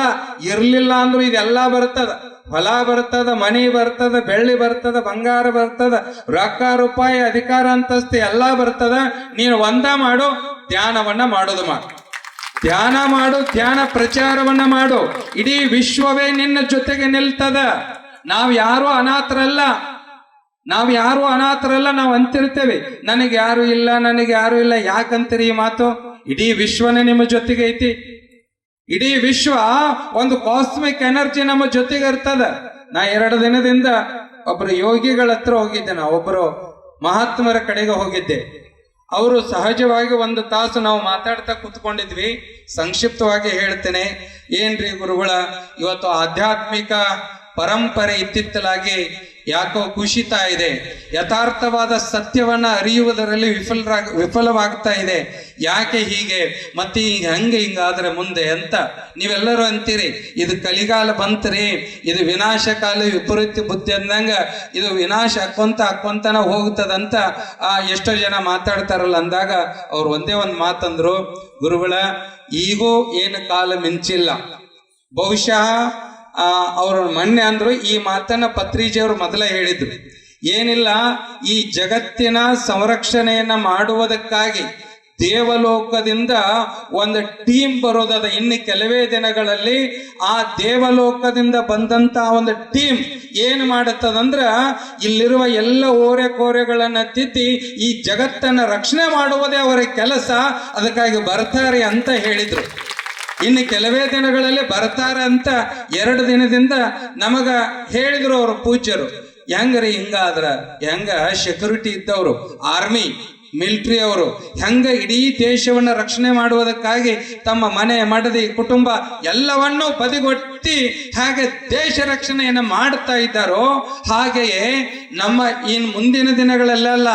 ಇರ್ಲಿಲ್ಲ ಅಂದ್ರೂ ಇದೆಲ್ಲ ಬರ್ತದ. ಹೊಲ ಬರ್ತದ, ಮನಿ ಬರ್ತದ, ಬೆಳ್ಳಿ ಬರ್ತದ, ಬಂಗಾರ ಬರ್ತದ, ರೊಕ್ಕ ರೂಪಾಯಿ ಅಧಿಕಾರ ಅಂತಸ್ತಿ ಎಲ್ಲ ಬರ್ತದ. ನೀನು ಒಂದ ಮಾಡು, ಧ್ಯಾನವನ್ನ ಮಾಡೋದು ಮಾಡು. ಧ್ಯಾನ ಮಾಡು, ಧ್ಯಾನ ಪ್ರಚಾರವನ್ನ ಮಾಡು. ಇಡೀ ವಿಶ್ವವೇ ನಿನ್ನ ಜೊತೆಗೆ ನಿಲ್ತದ. ನಾವ್ ಯಾರು ಅನಾಥರಲ್ಲ. ನಾವು ಅಂತಿರ್ತೇವೆ, ನನಗೆ ಯಾರು ಇಲ್ಲ. ಯಾಕಂತೀರಿ ಈ ಮಾತು? ಇಡೀ ವಿಶ್ವನೇ ನಿಮ್ಮ ಜೊತೆಗೆ ಐತಿ. ಇಡೀ ವಿಶ್ವ ಒಂದು ಕಾಸ್ಮಿಕ್ ಎನರ್ಜಿ ನಮ್ಮ ಜೊತೆಗೆ ಇರ್ತದ. ನಾ 2 ದಿನದಿಂದ ಒಬ್ರು ಯೋಗಿಗಳ ಹತ್ರ ಹೋಗಿದ್ದೆ, ಒಬ್ಬರು ಮಹಾತ್ಮರ ಕಡೆಗೆ ಹೋಗಿದ್ದೆ. ಅವರು ಸಹಜವಾಗಿ 1 ತಾಸು ನಾವು ಮಾತಾಡ್ತಾ ಕೂತ್ಕೊಂಡಿದ್ವಿ. ಸಂಕ್ಷಿಪ್ತವಾಗಿ ಹೇಳ್ತೇನೆ. ಏನ್ರಿ ಗುರುಗಳ, ಇವತ್ತು ಆಧ್ಯಾತ್ಮಿಕ ಪರಂಪರೆ ಇತ್ತಿತ್ತಲಾಗಿ ಯಾಕೋ ಕುಸಿತಾ ಇದೆ. ಯಥಾರ್ಥವಾದ ಸತ್ಯವನ್ನ ಅರಿಯುವುದರಲ್ಲಿ ವಿಫಲವಾಗ್ತಾ ಇದೆ. ಯಾಕೆ ಹೀಗೆ? ಮತ್ತೆ ಹಿಂಗಾದ್ರೆ ಮುಂದೆ ಅಂತ ನೀವೆಲ್ಲರೂ ಅಂತೀರಿ. ಇದು ಕಲಿಗಾಲ ಬಂತ್ರಿ, ಇದು ವಿನಾಶಕಾಲ ವಿಪರೀತ ಬುದ್ಧಿ ಅಂದಂಗ ಇದು ವಿನಾಶ ಹಾಕೊಂತನ ಹೋಗ್ತದಂತ ಎಷ್ಟೋ ಜನ ಮಾತಾಡ್ತಾರಲ್ಲ. ಅಂದಾಗ ಅವ್ರು ಒಂದೇ ಒಂದು ಮಾತಂದ್ರು, ಗುರುಗಳ ಈಗೂ ಏನು ಕಾಲ ಮಿಂಚಿಲ್ಲ. ಬಹುಶಃ ಅವರು ಮೊನ್ನೆ ಅಂದ್ರು, ಈ ಮಾತನ್ನ ಪತ್ರಿಜಿಯವರು ಮೊದಲೇ ಹೇಳಿದ್ರು. ಏನಿಲ್ಲ, ಈ ಜಗತ್ತಿನ ಸಂರಕ್ಷಣೆಯನ್ನ ಮಾಡುವುದಕ್ಕಾಗಿ ದೇವಲೋಕದಿಂದ ಒಂದು ಟೀಮ್ ಬರೋದದ. ಇನ್ನು ಕೆಲವೇ ದಿನಗಳಲ್ಲಿ ಆ ದೇವಲೋಕದಿಂದ ಬಂದಂತ ಒಂದು ಟೀಮ್ ಏನು ಮಾಡುತ್ತದಂದ್ರ, ಇಲ್ಲಿರುವ ಎಲ್ಲ ಓರೆಕೋರೆಗಳನ್ನ ತಿದ್ದಿ ಈ ಜಗತ್ತನ್ನ ರಕ್ಷಣೆ ಮಾಡುವುದೇ ಅವರ ಕೆಲಸ. ಅದಕ್ಕಾಗಿ ಬರ್ತಾರೆ ಅಂತ ಹೇಳಿದ್ರು. ಇನ್ನು ಕೆಲವೇ ದಿನಗಳಲ್ಲಿ ಬರ್ತಾರ ಅಂತ 2 ದಿನದಿಂದ ನಮಗ ಹೇಳಿದ್ರು ಅವರು ಪೂಜ್ಯರು. ಹೆಂಗ್ರಿ ಹಿಂಗಾದ್ರ ಹೆಂಗ? ಸೆಕ್ಯೂರಿಟಿ ಇದ್ದವರು, ಆರ್ಮಿ ಮಿಲಿಟರಿ ಅವರು ಹೆಂಗ ಇಡೀ ದೇಶವನ್ನ ರಕ್ಷಣೆ ಮಾಡುವುದಕ್ಕಾಗಿ ತಮ್ಮ ಮನೆ ಮಡದಿ ಕುಟುಂಬ ಎಲ್ಲವನ್ನೂ ಬದಿಗೊತ್ತಿ ಹಾಗೆ ದೇಶ ರಕ್ಷಣೆಯನ್ನು ಮಾಡ್ತಾ ಇದ್ದಾರೋ ಹಾಗೆಯೇ ನಮ್ಮ ಈ ಮುಂದಿನ ದಿನಗಳಲ್ಲೆಲ್ಲ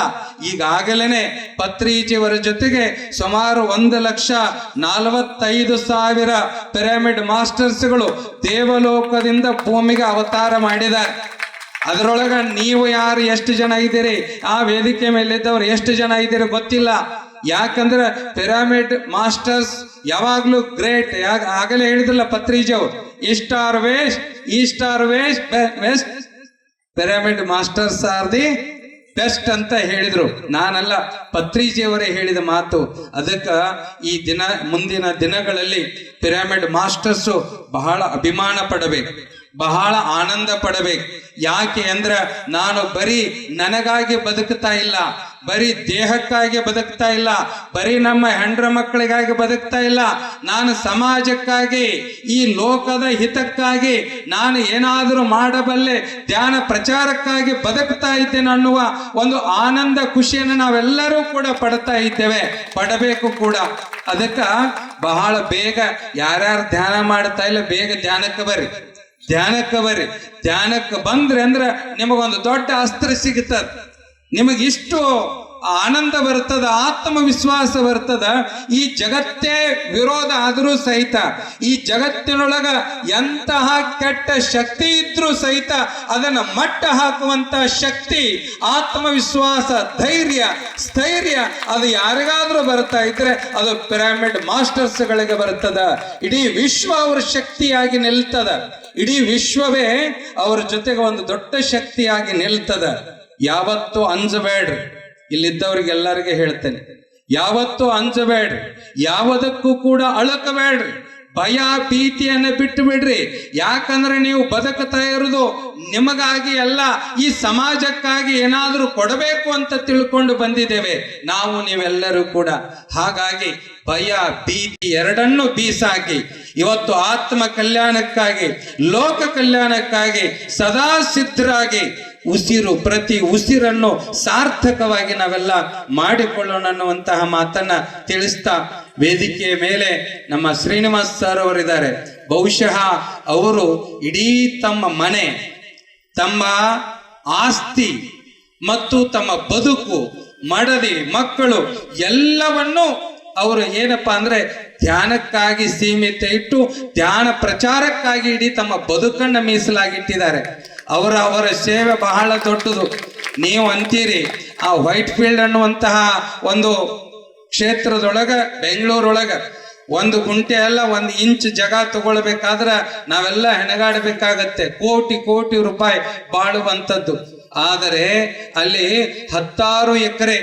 ಈಗಾಗಲೇ ಪತ್ರಿಜಿಯವರ ಜೊತೆಗೆ ಸುಮಾರು 1,45,000 ಪಿರಮಿಡ್ ಮಾಸ್ಟರ್ಸ್ಗಳು ದೇವಲೋಕದಿಂದ ಭೂಮಿಗೆ ಅವತಾರ ಮಾಡಿದ್ದಾರೆ. ಅದರೊಳಗ ನೀವು ಯಾರು ಎಷ್ಟು ಜನ ಇದ್ದೀರಿ, ಆ ವೇದಿಕೆ ಮೇಲಿದ್ದವರು ಎಷ್ಟು ಜನ ಇದ್ದೀರಿ ಗೊತ್ತಿಲ್ಲ. ಯಾಕಂದ್ರೆ ಪಿರಮಿಡ್ ಮಾಸ್ಟರ್ಸ್ ಯಾವಾಗ್ಲೂ ಗ್ರೇಟ್. ಆಗಲೇ ಹೇಳಿದ್ರಲ್ಲ ಪತ್ರಿಜಿ ಅವರು, east or west pyramid masters are the best ಅಂತ ಹೇಳಿದ್ರು. ನಾನಲ್ಲ, ಪತ್ರಿಜಿಯವರೇ ಹೇಳಿದ ಮಾತು. ಅದಕ್ಕೆ ಈ ಮುಂದಿನ ದಿನಗಳಲ್ಲಿ ಪಿರಮಿಡ್ ಮಾಸ್ಟರ್ಸು ಬಹಳ ಅಭಿಮಾನ ಪಡಬೇಕು, ಬಹಳ ಆನಂದ ಪಡಬೇಕು. ಯಾಕೆ ಅಂದ್ರೆ ನಾನು ಬರೀ ನನಗಾಗಿ ಬದುಕ್ತಾ ಇಲ್ಲ, ಬರೀ ದೇಹಕ್ಕಾಗಿ ಬದುಕ್ತಾ ಇಲ್ಲ, ಬರೀ ನಮ್ಮ ಹೆಂಡ್ರ ಮಕ್ಕಳಿಗಾಗಿ ಬದುಕ್ತಾ ಇಲ್ಲ, ನಾನು ಸಮಾಜಕ್ಕಾಗಿ ಈ ಲೋಕದ ಹಿತಕ್ಕಾಗಿ ನಾನು ಏನಾದರೂ ಮಾಡಬಲ್ಲೆ, ಧ್ಯಾನ ಪ್ರಚಾರಕ್ಕಾಗಿ ಬದುಕ್ತಾ ಇದ್ದೇನೆ ಅನ್ನುವ ಒಂದು ಆನಂದ ಖುಷಿಯನ್ನು ನಾವೆಲ್ಲರೂ ಕೂಡ ಪಡ್ತಾ ಇದ್ದೇವೆ, ಪಡಬೇಕು ಕೂಡ. ಅದಕ್ಕ ಬಹಳ ಬೇಗ ಯಾರ್ಯಾರು ಧ್ಯಾನ ಮಾಡ್ತಾ ಇಲ್ಲ ಬೇಗ ಧ್ಯಾನಕ್ಕೆ ಬರ್ರಿ, ಧ್ಯಾನಕ್ಕೆ ಬಂದ್ರೆ ಅಂದ್ರೆ ನಿಮಗೊಂದು ದೊಡ್ಡ ಅಸ್ತ್ರ ಸಿಗುತ್ತದೆ. ನಿಮಗಿಷ್ಟು ಆನಂದ ಬರ್ತದ, ಆತ್ಮವಿಶ್ವಾಸ ಬರ್ತದ. ಈ ಜಗತ್ತೇ ವಿರೋಧ ಆದರೂ ಸಹಿತ, ಈ ಜಗತ್ತಿನೊಳಗ ಎಂತಹ ಕೆಟ್ಟ ಶಕ್ತಿ ಇದ್ರೂ ಸಹಿತ ಅದನ್ನ ಮಟ್ಟ ಹಾಕುವಂತ ಶಕ್ತಿ, ಆತ್ಮವಿಶ್ವಾಸ, ಧೈರ್ಯ, ಸ್ಥೈರ್ಯ ಅದು ಯಾರಿಗಾದ್ರೂ ಬರ್ತಾ ಇದ್ರೆ ಅದು ಪಿರಮಿಡ್ ಮಾಸ್ಟರ್ಸ್ ಗಳಿಗೆ ಬರ್ತದ. ಇಡೀ ವಿಶ್ವ ಅವರ ಶಕ್ತಿಯಾಗಿ ನಿಲ್ತದ, ಇಡೀ ವಿಶ್ವವೇ ಅವರ ಜೊತೆಗೆ ಒಂದು ದೊಡ್ಡ ಶಕ್ತಿಯಾಗಿ ನಿಲ್ತದ. ಯಾವತ್ತೂ ಅಂಜಬೇಡ್ರಿ, ಇಲ್ಲಿದ್ದವ್ರಿಗೆಲ್ಲರಿಗೆ ಹೇಳ್ತೇನೆ, ಯಾವತ್ತೂ ಅಂಜಬೇಡ್ರಿ, ಯಾವುದಕ್ಕೂ ಕೂಡ ಅಳಕಬೇಡ್ರಿ, ಭಯ ಭೀತಿಯನ್ನು ಬಿಟ್ಟು ಬಿಡ್ರಿ. ಯಾಕಂದ್ರೆ ನೀವು ಬದುಕುತ್ತಾ ಇರೋದು ನಿಮಗಾಗಿ ಅಲ್ಲ, ಈ ಸಮಾಜಕ್ಕಾಗಿ ಏನಾದರೂ ಕೊಡಬೇಕು ಅಂತ ತಿಳ್ಕೊಂಡು ಬಂದಿದ್ದೇವೆ ನಾವು ನೀವೆಲ್ಲರೂ ಕೂಡ. ಹಾಗಾಗಿ ಭಯ ಭೀತಿ ಎರಡನ್ನೂ ಬೀಸಾಕಿ ಇವತ್ತು ಆತ್ಮ ಕಲ್ಯಾಣಕ್ಕಾಗಿ, ಲೋಕ ಕಲ್ಯಾಣಕ್ಕಾಗಿ ಸದಾ ಸಿದ್ಧರಾಗಿ ಪ್ರತಿ ಉಸಿರನ್ನು ಸಾರ್ಥಕವಾಗಿ ನಾವೆಲ್ಲ ಮಾಡಿಕೊಳ್ಳೋಣ ಅನ್ನುವಂತಹ ಮಾತನ್ನ ತಿಳಿಸ್ತಾ, ವೇದಿಕೆಯ ಮೇಲೆ ನಮ್ಮ ಶ್ರೀನಿವಾಸ್ ಸರ್ ಅವರಿದ್ದಾರೆ. ಬಹುಶಃ ಅವರು ಇಡೀ ತಮ್ಮ ಮನೆ, ತಮ್ಮ ಆಸ್ತಿ ಮತ್ತು ತಮ್ಮ ಬದುಕು, ಮಡದಿ, ಮಕ್ಕಳು ಎಲ್ಲವನ್ನೂ ಅವರು ಏನಪ್ಪಾ ಅಂದ್ರೆ ಧ್ಯಾನಕ್ಕಾಗಿ ಸೀಮಿತ ಇಟ್ಟು ಧ್ಯಾನ ಪ್ರಚಾರಕ್ಕಾಗಿ ಇಡೀ ತಮ್ಮ ಬದುಕನ್ನ ಮೀಸಲಾಗಿಟ್ಟಿದ್ದಾರೆ. ಅವರ ಸೇವೆ ಬಹಳ ದೊಡ್ಡದು. ನೀವು ಅಂತೀರಿ ಆ ವೈಟ್ ಫೀಲ್ಡ್ ಅನ್ನುವಂತಹ ಒಂದು ಕ್ಷೇತ್ರದೊಳಗ, ಬೆಂಗಳೂರೊಳಗ 1 ಗುಂಟೆ ಅಲ್ಲ 1 ಇಂಚ್ ಜಾಗ ತಗೊಳ್ಬೇಕಾದ್ರೆ ನಾವೆಲ್ಲ ಹೆಣಗಾಡಬೇಕಾಗತ್ತೆ, ಕೋಟಿ ರೂಪಾಯಿ ಬಾಳುವಂಥದ್ದು. ಆದರೆ ಅಲ್ಲಿ 10 ಎಕರೆ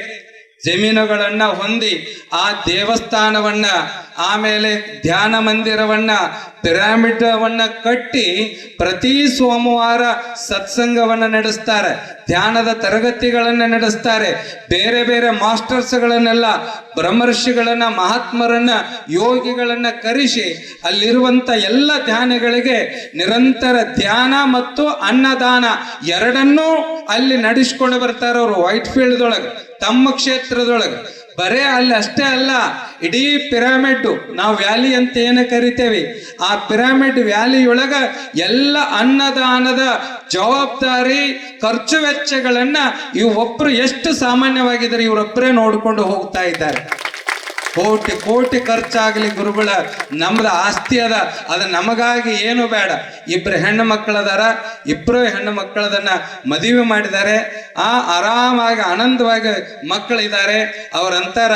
ಜಮೀನುಗಳನ್ನ ಹೊಂದಿ ಆ ದೇವಸ್ಥಾನವನ್ನ, ಆಮೇಲೆ ಧ್ಯಾನ ಮಂದಿರವನ್ನ, ಪಿರಮಿಡವನ್ನ ಕಟ್ಟಿ ಪ್ರತಿ ಸೋಮವಾರ ಸತ್ಸಂಗವನ್ನ ನಡೆಸ್ತಾರೆ, ಧ್ಯಾನದ ತರಗತಿಗಳನ್ನ ನಡೆಸ್ತಾರೆ. ಬೇರೆ ಬೇರೆ ಮಾಸ್ಟರ್ಸ್ಗಳನ್ನೆಲ್ಲ, ಬ್ರಹ್ಮರ್ಷಿಗಳನ್ನ, ಮಹಾತ್ಮರನ್ನ, ಯೋಗಿಗಳನ್ನ ಕರೆಸಿ ಅಲ್ಲಿರುವಂತ ಎಲ್ಲ ಧ್ಯಾನಗಳಿಗೆ ನಿರಂತರ ಧ್ಯಾನ ಮತ್ತು ಅನ್ನದಾನ ಎರಡನ್ನೂ ಅಲ್ಲಿ ನಡೆಸ್ಕೊಂಡು ಬರ್ತಾರೆ ಅವರು ವೈಟ್ ಫೀಲ್ಡ್ ಒಳಗೆ, ತಮ್ಮ ಕ್ಷೇತ್ರದೊಳಗೆ. ಬರೇ ಅಲ್ಲಿ ಅಷ್ಟೇ ಅಲ್ಲ, ಇಡೀ ಪಿರಮಿಡ್ ನಾವು ವ್ಯಾಲಿ ಅಂತ ಏನು ಕರಿತೇವೆ, ಆ ಪಿರಮಿಡ್ ವ್ಯಾಲಿಯೊಳಗ ಎಲ್ಲ ಅನ್ನದಾನದ ಜವಾಬ್ದಾರಿ, ಖರ್ಚು ವೆಚ್ಚಗಳನ್ನ ಇವೊಬ್ರು ಎಷ್ಟು ಸಾಮಾನ್ಯವಾಗಿದ್ದಾರೆ ಇವರೊಬ್ಬರೇ ನೋಡ್ಕೊಂಡು ಹೋಗ್ತಾ ಇದ್ದಾರೆ. ಕೋಟಿ ಖರ್ಚಾಗಲಿ ಗುರುಗಳ, ನಮ್ದು ಆಸ್ತಿ ಅದ, ಅದು ನಮಗಾಗಿ ಏನು ಬೇಡ. 2 ಹೆಣ್ಣು ಮಕ್ಕಳದಾರ, 2 ಹೆಣ್ಣು ಮಕ್ಕಳದನ್ನ ಮದುವೆ ಮಾಡಿದ್ದಾರೆ, ಆರಾಮಾಗಿ ಆನಂದವಾಗಿ ಮಕ್ಕಳಿದ್ದಾರೆ. ಅವರಂತಾರ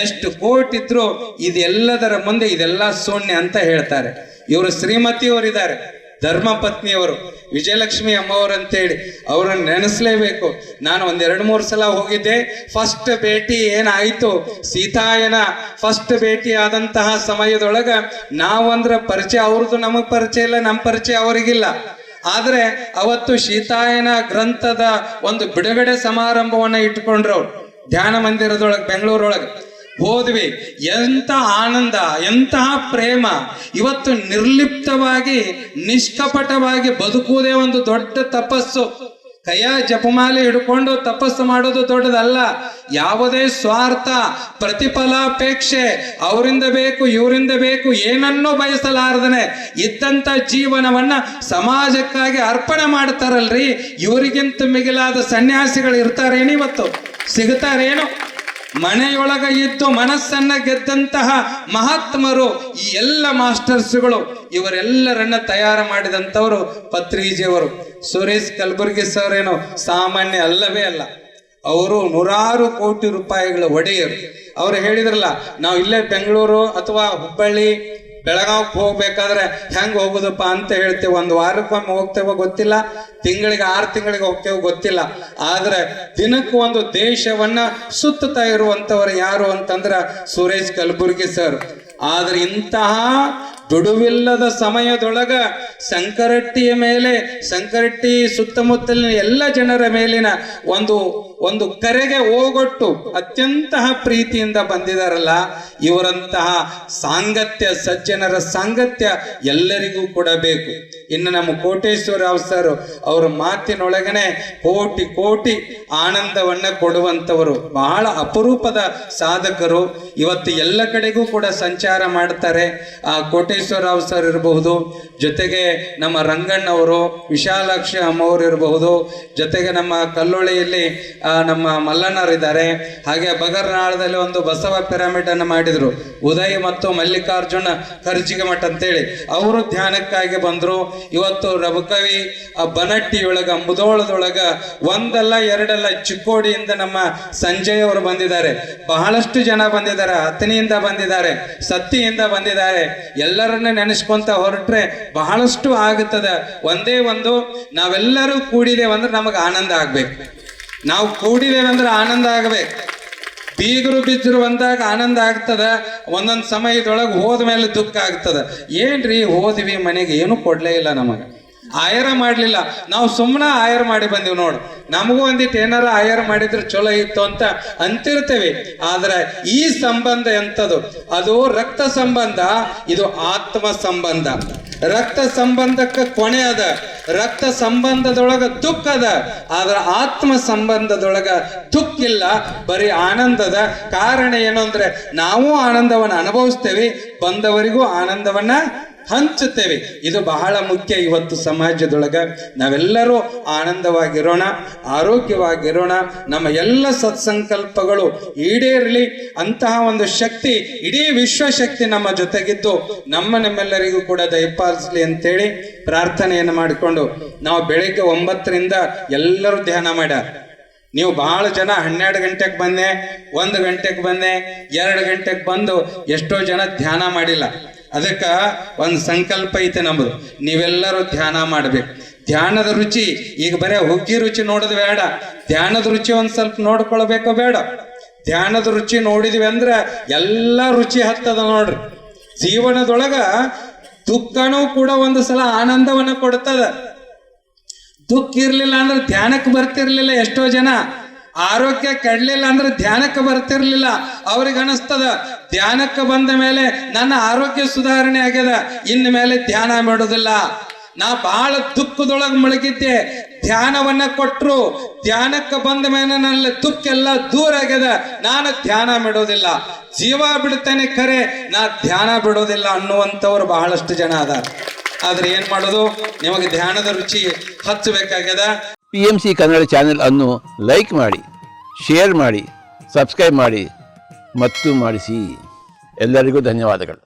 ಎಷ್ಟು ಕೋಟಿದ್ರು ಇದೆಲ್ಲದರ ಮುಂದೆ ಇದೆಲ್ಲ ಶೂನ್ಯ ಅಂತ ಹೇಳ್ತಾರೆ. ಇವರು ಶ್ರೀಮತಿಯವರಿದ್ದಾರೆ, ಧರ್ಮಪತ್ನಿಯವರು ವಿಜಯಲಕ್ಷ್ಮಿ ಅಮ್ಮವರು ಅಂತೇಳಿ, ಅವ್ರನ್ನ ನೆನೆಸ್ಲೇಬೇಕು. ನಾನು 1-2-3 ಸಲ ಹೋಗಿದ್ದೆ. ಫಸ್ಟ್ ಭೇಟಿ ಏನಾಯಿತು, ಸೀತಾಯನ ಫಸ್ಟ್ ಭೇಟಿ ಆದಂತಹ ಸಮಯದೊಳಗ ನಾವಂದ್ರ ಪರಿಚಯ, ಅವ್ರದ್ದು ನಮಗ್ ಪರಿಚಯ ಇಲ್ಲ, ನಮ್ಮ ಪರಿಚಯ ಅವರಿಗಿಲ್ಲ. ಆದ್ರೆ ಅವತ್ತು ಸೀತಾಯನ ಗ್ರಂಥದ ಒಂದು ಬಿಡುಗಡೆ ಸಮಾರಂಭವನ್ನ ಇಟ್ಕೊಂಡ್ರು ಅವ್ರು ಧ್ಯಾನ ಮಂದಿರದೊಳಗೆ, ಬೆಂಗಳೂರೊಳಗೆ ಹೋದ್ವಿ. ಎಂತ ಆನಂದ, ಎಂತಹ ಪ್ರೇಮ. ಇವತ್ತು ನಿರ್ಲಿಪ್ತವಾಗಿ, ನಿಷ್ಕಪಟವಾಗಿ ಬದುಕುವುದೇ ಒಂದು ದೊಡ್ಡ ತಪಸ್ಸು. ಕೈಯ ಜಪಮಾಲೆ ಹಿಡ್ಕೊಂಡು ತಪಸ್ಸು ಮಾಡೋದು ದೊಡ್ಡದಲ್ಲ. ಯಾವುದೇ ಸ್ವಾರ್ಥ, ಪ್ರತಿಫಲಾಪೇಕ್ಷೆ, ಅವರಿಂದ ಬೇಕು ಇವರಿಂದ ಬೇಕು ಏನನ್ನೂ ಬಯಸಲಾರದನೆ ಇದ್ದಂಥ ಜೀವನವನ್ನ ಸಮಾಜಕ್ಕಾಗಿ ಅರ್ಪಣೆ ಮಾಡ್ತಾರಲ್ರಿ, ಇವರಿಗಿಂತ ಮಿಗಿಲಾದ ಸನ್ಯಾಸಿಗಳು ಇರ್ತಾರೇನು ಇವತ್ತು? ಸಿಗ್ತಾರೇನು? ಮನೆಯೊಳಗ ಇದ್ದು ಮನಸ್ಸನ್ನ ಗೆದ್ದಂತಹ ಮಹಾತ್ಮರು, ಈ ಎಲ್ಲ ಮಾಸ್ಟರ್ಸ್ಗಳು, ಇವರೆಲ್ಲರನ್ನ ತಯಾರು ಮಾಡಿದಂಥವರು ಪತ್ರಿಜಿಯವರು. ಸುರೇಶ್ ಕಲಬುರ್ಗಿ ಸರ್ ಏನೋ ಸಾಮಾನ್ಯ ಅಲ್ಲವೇ ಅಲ್ಲ. ಅವರು 100 ಕೋಟಿ ರೂಪಾಯಿಗಳ ಒಡೆಯರು. ಅವ್ರು ಹೇಳಿದ್ರಲ್ಲ, ನಾವು ಇಲ್ಲೇ ಬೆಂಗಳೂರು ಅಥವಾ ಹುಬ್ಬಳ್ಳಿ ಬೆಳಗಾವಿಗೆ ಹೋಗ್ಬೇಕಾದ್ರೆ ಹೆಂಗೆ ಹೋಗೋದಪ್ಪ ಅಂತ ಹೇಳ್ತೇವೆ. 1 ವಾರಕ್ಕೊಮ್ಮೆ ಹೋಗ್ತೇವೋ ಗೊತ್ತಿಲ್ಲ, ತಿಂಗಳಿಗೆ 6 ತಿಂಗಳಿಗೆ ಹೋಗ್ತೇವೋ ಗೊತ್ತಿಲ್ಲ. ಆದ್ರೆ ದಿನಕ್ಕೂ ಒಂದು ದೇಶವನ್ನ ಸುತ್ತುತ್ತಾ ಇರುವಂತವ್ರು ಯಾರು ಅಂತಂದ್ರ ಸುರೇಶ್ ಕಲಬುರ್ಗಿ ಸರ್. ಆದ್ರೆ ಇಂತಹ ಬಿಡುವಿಲ್ಲದ ಸಮಯದೊಳಗ ಸಂಕರಟ್ಟಿಯ ಮೇಲೆ, ಸಂಕರಟ್ಟಿ ಸುತ್ತಮುತ್ತಲಿನ ಎಲ್ಲ ಜನರ ಮೇಲಿನ ಒಂದು ಕರೆಗೆ ಹೋಗೊಟ್ಟು ಅತ್ಯಂತ ಪ್ರೀತಿಯಿಂದ ಬಂದಿದಾರಲ್ಲ, ಇವರಂತಹ ಸಾಂಗತ್ಯ, ಸಜ್ಜನರ ಸಾಂಗತ್ಯ ಎಲ್ಲರಿಗೂ ಕೂಡ ಬೇಕು. ಇನ್ನು ನಮ್ಮ ಕೋಟೇಶ್ವರರಾವ್ ಸರ್, ಅವರ ಮಾತಿನೊಳಗನೆ ಕೋಟಿ ಕೋಟಿ ಆನಂದವನ್ನ ಕೊಡುವಂಥವರು, ಬಹಳ ಅಪರೂಪದ ಸಾಧಕರು. ಇವತ್ತು ಎಲ್ಲ ಕಡೆಗೂ ಕೂಡ ಸಂಚಾರ ಮಾಡ್ತಾರೆ. ಆ ಕೋಟೇಶ್ವರರಾವ್ ಸರ್ ಇರಬಹುದು, ಜೊತೆಗೆ ನಮ್ಮ ರಂಗಣ್ಣವರು, ವಿಶಾಲಾಕ್ಷಿ ಅಮ್ಮವರು ಇರಬಹುದು, ಜೊತೆಗೆ ನಮ್ಮ ಕಲ್ಲೊಳ್ಳಿಯಲ್ಲಿ ನಮ್ಮ ಮಲ್ಲಣ್ಣರಿದ್ದಾರೆ. ಹಾಗೆ ಬಗರ್ನಾಳದಲ್ಲಿ ಒಂದು ಬಸವ ಪಿರಮಿಡ್ ಅನ್ನು ಮಾಡಿದ್ರು, ಉದಯ್ ಮತ್ತು ಮಲ್ಲಿಕಾರ್ಜುನ ಖರ್ಜಿಗೆ ಮಠ ಅಂತೇಳಿ. ಅವರು ಧ್ಯಾನಕ್ಕಾಗಿ ಬಂದ್ರು. ಇವತ್ತು ರಬಕವಿ ಬನಟ್ಟಿಯೊಳಗ, ಮುದೋಳದೊಳಗ ಒಂದಲ್ಲ ಎರಡಲ್ಲ, ಚಿಕ್ಕೋಡಿಯಿಂದ ನಮ್ಮ ಸಂಜಯ್ ಅವರು ಬಂದಿದ್ದಾರೆ, ಬಹಳಷ್ಟು ಜನ ಬಂದಿದ್ದಾರೆ, ಹತ್ತನಿಯಿಂದ ಬಂದಿದ್ದಾರೆ, ಸತ್ತಿಯಿಂದ ಬಂದಿದ್ದಾರೆ. ಎಲ್ಲರನ್ನ ನೆನೆಸ್ಕೊಂತ ಹೊರಟ್ರೆ ಬಹಳಷ್ಟು ಆಗುತ್ತದೆ. ಒಂದೇ ಒಂದು, ನಾವೆಲ್ಲರೂ ಕೂಡಿದೇವಂದ್ರೆ ನಮಗೆ ಆನಂದ ಆಗ್ಬೇಕು. ನಾವು ಕೂಡಿದೇವಂದ್ರೆ ಆನಂದ ಆಗ್ಬೇಕು. ಬೀಗರು ಬಿದ್ದರು ಅಂದಾಗ ಆನಂದ ಆಗ್ತದ, ಒಂದೊಂದು ಸಮಯದೊಳಗೆ ಹೋದ ಮೇಲೆ ದುಃಖ ಆಗ್ತದ. ಏನ್ರಿ ಹೋದ್ವಿ, ಮನೆಗೆ ಏನು ಕೊಡ್ಲೇ ಇಲ್ಲ, ನಮಗೆ ಆಯರ ಮಾಡಲಿಲ್ಲ, ನಾವು ಸುಮ್ಮನೆ ಆಯರ್ ಮಾಡಿ ಬಂದೀವಿ ನೋಡು, ನಮಗೂ ಒಂದಿಟ್ಟು ಏನಾರ ಆಯರ್ ಮಾಡಿದ್ರೆ ಚಲೋ ಇತ್ತು ಅಂತ ಅಂತಿರ್ತೇವೆ. ಆದ್ರೆ ಈ ಸಂಬಂಧ ಎಂಥದ್ದು? ಅದು ರಕ್ತ ಸಂಬಂಧ, ಇದು ಆತ್ಮ ಸಂಬಂಧ. ರಕ್ತ ಸಂಬಂಧಕ್ಕೆ ಕೊನೆ ಅದ, ರಕ್ತ ಸಂಬಂಧದೊಳಗ ದುಃಖ ಅದ, ಆದ್ರೆ ಆತ್ಮ ಸಂಬಂಧದೊಳಗ ದುಃಖ ಇಲ್ಲ, ಬರೀ ಆನಂದದ. ಕಾರಣ ಏನು ಅಂದ್ರೆ, ನಾವು ಆನಂದವನ್ನ ಅನುಭವಿಸ್ತೇವೆ, ಬಂದವರಿಗೂ ಆನಂದವನ್ನ ಹಂಚುತ್ತೇವೆ. ಇದು ಬಹಳ ಮುಖ್ಯ. ಇವತ್ತು ಸಮಾಜದೊಳಗ ನಾವೆಲ್ಲರೂ ಆನಂದವಾಗಿರೋಣ, ಆರೋಗ್ಯವಾಗಿರೋಣ, ನಮ್ಮ ಎಲ್ಲ ಸತ್ಸಂಕಲ್ಪಗಳು ಈಡೇರಲಿ. ಅಂತಹ ಒಂದು ಶಕ್ತಿ, ಇಡೀ ವಿಶ್ವಶಕ್ತಿ ನಮ್ಮ ಜೊತೆಗಿದ್ದು ನಮ್ಮೆಲ್ಲರಿಗೂ ಕೂಡ ದಯಪಾಲಿಸಲಿ ಅಂತೇಳಿ ಪ್ರಾರ್ಥನೆಯನ್ನು ಮಾಡಿಕೊಂಡು ನಾವು ಬೆಳಿಗ್ಗೆ 9ರಿಂದ ಎಲ್ಲರೂ ಧ್ಯಾನ ಮಾಡ್ಯಾರ. ನೀವು ಬಹಳ ಜನ 12 ಗಂಟೆಗೆ ಬಂದೆ, 1 ಗಂಟೆಗೆ ಬಂದೆ, 2 ಗಂಟೆಗೆ ಬಂದು ಎಷ್ಟೋ ಜನ ಧ್ಯಾನ ಮಾಡಿಲ್ಲ. ಅದಕ್ಕೆ ಒಂದು ಸಂಕಲ್ಪ ಐತೆ ನಮ್ಮದು, ನೀವೆಲ್ಲರೂ ಧ್ಯಾನ ಮಾಡ್ಬೇಕು. ಧ್ಯಾನದ ರುಚಿ ಈಗ ಬರೀ ಹುಗ್ಗಿ ರುಚಿ ನೋಡೋದು ಬೇಡ, ಧ್ಯಾನದ ರುಚಿ ಒಂದ್ ಸ್ವಲ್ಪ ನೋಡ್ಕೊಳ್ಬೇಕೋ ಬೇಡ. ಧ್ಯಾನದ ರುಚಿ ನೋಡಿದ್ವಿ ಅಂದ್ರೆ ಎಲ್ಲ ರುಚಿ ಹತ್ತದ ನೋಡ್ರಿ. ಜೀವನದೊಳಗ ದುಃಖನೂ ಕೂಡ ಒಂದು ಸಲ ಆನಂದವನ್ನ ಕೊಡ್ತದ. ದುಃಖ ಇರ್ಲಿಲ್ಲ ಅಂದ್ರೆ ಧ್ಯಾನಕ್ಕೆ ಬರ್ತಿರ್ಲಿಲ್ಲ ಎಷ್ಟೋ ಜನ. ಆರೋಗ್ಯ ಕೆಡಲಿಲ್ಲ ಅಂದ್ರೆ ಧ್ಯಾನಕ್ಕೆ ಬರ್ತಿರ್ಲಿಲ್ಲ. ಅವ್ರಿಗೆ ಅನಿಸ್ತದ, ಧ್ಯಾನಕ್ಕೆ ಬಂದ ಮೇಲೆ ನನ್ನ ಆರೋಗ್ಯ ಸುಧಾರಣೆ ಆಗ್ಯದ, ಇನ್ನು ಮೇಲೆ ಧ್ಯಾನ ಮಾಡೋದಿಲ್ಲ. ನಾ ಬಹಳ ದುಃಖದೊಳಗೆ ಮುಳುಗಿದ್ದೆ, ಧ್ಯಾನವನ್ನ ಕೊಟ್ರು, ಧ್ಯಾನಕ್ಕೆ ಬಂದ ಮೇಲೆ ನನ್ನ ದುಃಖ ಎಲ್ಲ ದೂರ ಆಗ್ಯದ, ನಾನು ಧ್ಯಾನ ಬಿಡೋದಿಲ್ಲ. ಜೀವ ಬಿಡ್ತೇನೆ ಖರೆ, ನಾ ಧ್ಯಾನ ಬಿಡೋದಿಲ್ಲ ಅನ್ನುವಂಥವ್ರು ಬಹಳಷ್ಟು ಜನ ಅದಾರ. ಆದ್ರೆ ಏನ್ ಮಾಡೋದು, ನಿಮಗೆ ಧ್ಯಾನದ ರುಚಿ ಹಚ್ಚಬೇಕಾಗ್ಯದ. PMC ಕನ್ನಡ ಚಾನೆಲ್ ಅನ್ನು ಲೈಕ್ ಮಾಡಿ, ಶೇರ್ ಮಾಡಿ, ಸಬ್ಸ್ಕ್ರೈಬ್ ಮಾಡಿ ಮತ್ತು ಮಾಡಿಸಿ. ಎಲ್ಲರಿಗೂ ಧನ್ಯವಾದಗಳು.